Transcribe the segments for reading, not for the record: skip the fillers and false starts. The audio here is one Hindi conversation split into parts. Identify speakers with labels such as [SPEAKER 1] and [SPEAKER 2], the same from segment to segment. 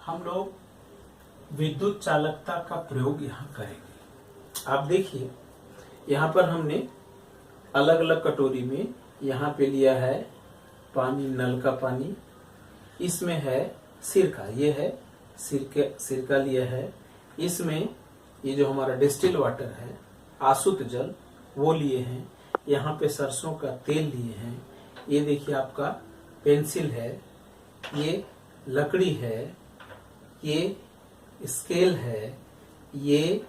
[SPEAKER 1] हम लोग विद्युत चालकता का प्रयोग यहाँ करेंगे। आप देखिए, यहाँ पर हमने अलग अलग कटोरी में यहाँ पे लिया है पानी, नल का पानी, इसमें है सिरका, ये है सिरका लिया है, इसमें ये जो हमारा डिस्टिल वाटर है, आसुत जल वो लिए हैं, यहाँ पे सरसों का तेल लिए हैं, ये देखिए आपका पेंसिल है, ये लकड़ी है, ये स्केल है, ये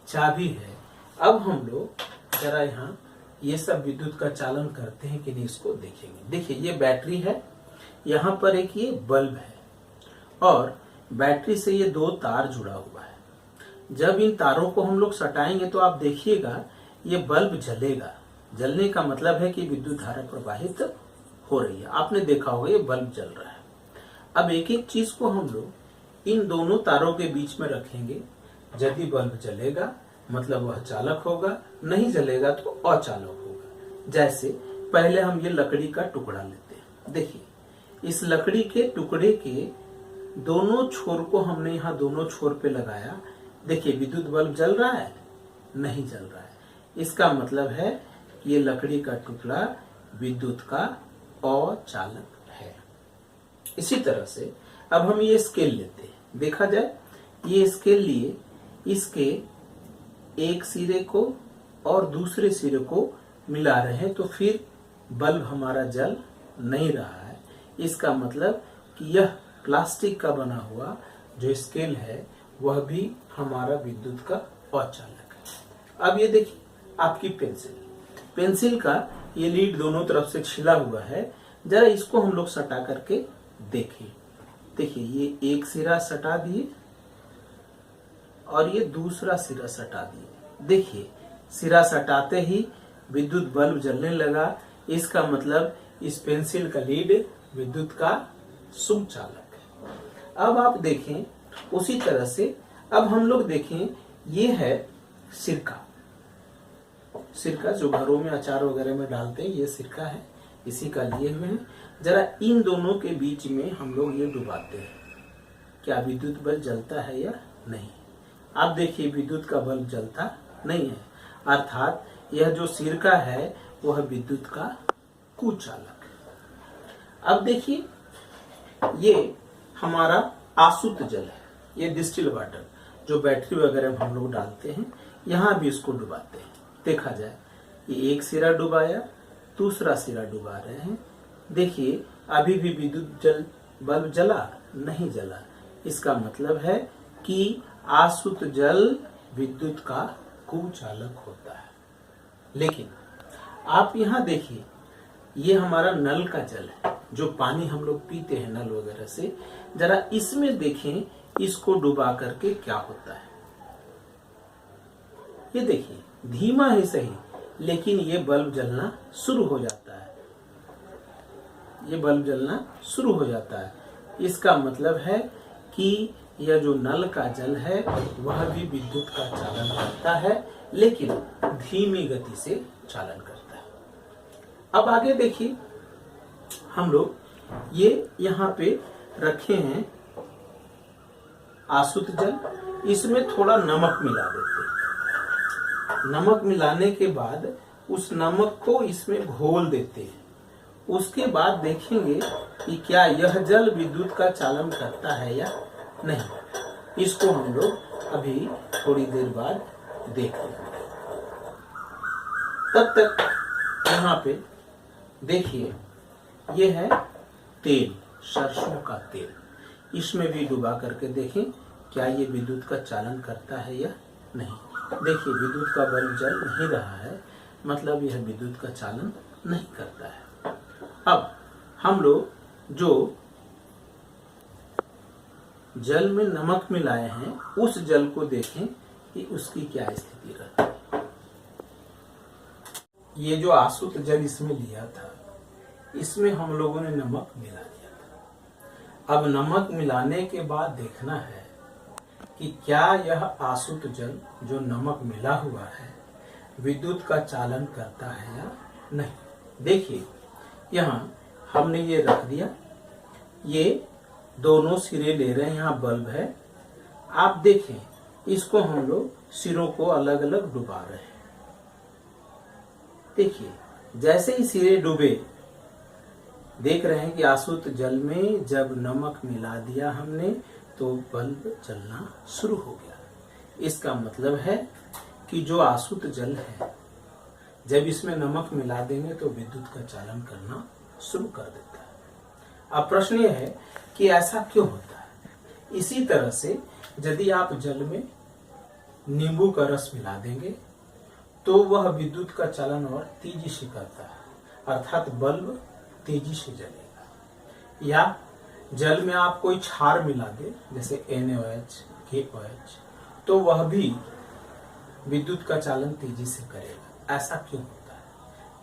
[SPEAKER 1] चाबी है। अब हम लोग जरा यहाँ ये सब विद्युत का चालन करते हैं कि नहीं इसको देखेंगे। देखिए ये बैटरी है, यहाँ पर एक ये बल्ब है और बैटरी से ये दो तार जुड़ा हुआ है। जब इन तारों को हम लोग सटाएंगे तो आप देखिएगा ये बल्ब जलेगा। जलने का मतलब है कि विद्युत धारा प्रवाहित हो रही है। आपने देखा होगा ये बल्ब जल रहा है। अब एक एक चीज को हम लोग इन दोनों तारों के बीच में रखेंगे। यदि बल्ब जलेगा मतलब वह चालक होगा, नहीं जलेगा तो अचालक होगा। जैसे पहले हम ये लकड़ी का टुकड़ा लेते हैं। देखिए इस लकड़ी के टुकड़े के दोनों छोर को हमने यहाँ दोनों छोर पे लगाया। देखिए विद्युत बल्ब जल रहा है, नहीं जल रहा है। इसका मतलब है कि ये लकड़ी का टुकड़ा विद्युत का अचालक है। इसी तरह से अब हम ये स्केल लेते हैं। देखा जाए ये स्केल लिए, इसके एक सिरे को और दूसरे सिरे को मिला रहे हैं तो फिर बल्ब हमारा जल नहीं रहा है। इसका मतलब कि यह प्लास्टिक का बना हुआ जो स्केल है वह भी हमारा विद्युत का अचालक है। अब ये देखिए आपकी पेंसिल का ये लीड दोनों तरफ से छिला हुआ है। जरा इसको हम लोग सटा करके देखें। देखिए ये एक सिरा सटा दिए और ये दूसरा सिरा सटा दिए। देखिए सिरा सटाते ही विद्युत बल्ब जलने लगा। इसका मतलब इस पेंसिल का लीड विद्युत का शुभ चालक है। अब आप देखें उसी तरह से अब हम लोग देखें, ये है सिरका जो घरों में अचार वगैरह में डालते हैं, ये सिरका है, इसी का लिए हुए हैं। जरा इन दोनों के बीच में हम लोग ये डुबाते हैं, क्या विद्युत बल्ब जलता है या नहीं। आप देखिए विद्युत का बल्ब जलता नहीं है, अर्थात यह जो सिरका है वह विद्युत का कुचालक है। अब देखिए ये हमारा आसुत जल है, ये डिस्टिल वाटर जो बैटरी वगैरह में हम लोग डालते हैं, यहाँ भी इसको डुबाते हैं। देखा जाए ये एक सिरा डुबाया, दूसरा सिरा डुबा रहे हैं। देखिए अभी भी विद्युत बल्ब जला नहीं जला। इसका मतलब है कि आसुत जल विद्युत का कुचालक होता है। लेकिन आप यहाँ देखिए ये हमारा नल का जल है, जो पानी हम लोग पीते हैं नल वगैरह से। जरा इसमें देखें इसको डुबा करके क्या होता है। ये देखिए धीमा ही सही, लेकिन ये बल्ब जलना शुरू हो जाता है। ये बल्ब जलना शुरू हो जाता है। इसका मतलब है कि यह जो नल का जल है वह भी विद्युत का चालन करता है, लेकिन धीमी गति से चालन करता है। अब आगे देखिए हम लोग ये यहाँ पे रखे हैं आसुत जल, इसमें थोड़ा नमक मिला देते हैं। नमक मिलाने के बाद उस नमक को इसमें घोल देते हैं। उसके बाद देखेंगे कि क्या यह जल विद्युत का चालन करता है या नहीं। इसको हम लोग अभी थोड़ी देर बाद देखेंगे। तब तक यहाँ पे देखिए ये है तेल, सरसों का तेल, इसमें भी डुबा करके देखें क्या ये विद्युत का चालन करता है या नहीं। देखिए विद्युत का बल्ब जल नहीं रहा है, मतलब यह विद्युत का चालन नहीं करता है। अब हम लोग जो जल में नमक मिलाए हैं उस जल को देखें कि उसकी क्या स्थिति रहती है। ये जो आसुत जल इसमें लिया था, इसमें हम लोगों ने नमक मिला दिया था। अब नमक मिलाने के बाद देखना है कि क्या यह आसुत जल जो नमक मिला हुआ है विद्युत का चालन करता है या नहीं। देखिए यहाँ हमने ये रख दिया, ये दोनों सिरे ले रहे हैं, यहाँ बल्ब है। आप देखें, इसको हम लोग सिरों को अलग अलग डुबा रहे हैं। देखिए, जैसे ही सिरे डूबे, देख रहे हैं कि आसुत जल में जब नमक मिला दिया हमने तो बल्ब जलना शुरू हो गया। इसका मतलब है कि जो आसुत जल है, जब इसमें नमक मिला देंगे तो विद्युत का चालन करना शुरू कर देता है। अब प्रश्न यह है कि ऐसा क्यों होता है। इसी तरह से यदि आप जल में नींबू का रस मिला देंगे तो वह विद्युत का चालन और तेजी से करता है, अर्थात बल्ब तेजी से जलेगा। या जल में आप कोई क्षार मिला दे, जैसे NaOH, KOH, तो वह भी विद्युत का चालन तेजी से करेगा। ऐसा क्यों होता है?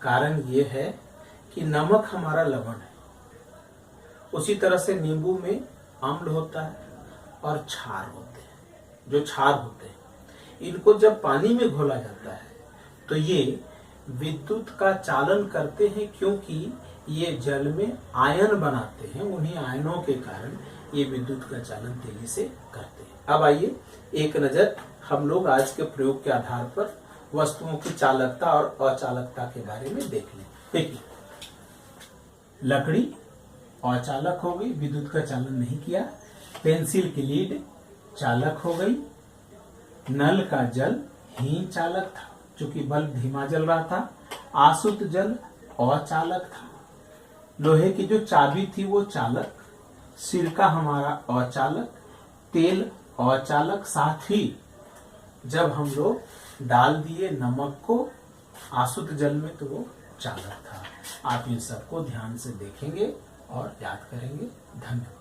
[SPEAKER 1] कारण ये है कि नमक हमारा लवण है, उसी तरह से नींबू में अम्ल होता है और क्षार होते हैं। जो क्षार होते हैं, इनको जब पानी में घोला जाता है तो ये विद्युत का चालन करते हैं, क्योंकि ये जल में आयन बनाते हैं। उन्हीं आयनों के कारण ये विद्युत का चालन तेजी से करते हैं। अब आइए एक नजर हम लोग आज के प्रयोग के आधार पर वस्तुओं की चालकता और अचालकता के बारे में देख लें। देखिए, लकड़ी अचालक हो गई, विद्युत का चालन नहीं किया। पेंसिल की लीड चालक हो गई। नल का जल ही चालक था, चूंकि बल्ब धीमा जल रहा था। आसुत जल अचालक था। लोहे की जो चाबी थी वो चालक, सिरका हमारा अचालक, तेल अचालक। साथ ही जब हम लोग डाल दिए नमक को आसुत जल में तो वो चालक था। आप इन सबको ध्यान से देखेंगे और याद करेंगे। धन्यवाद।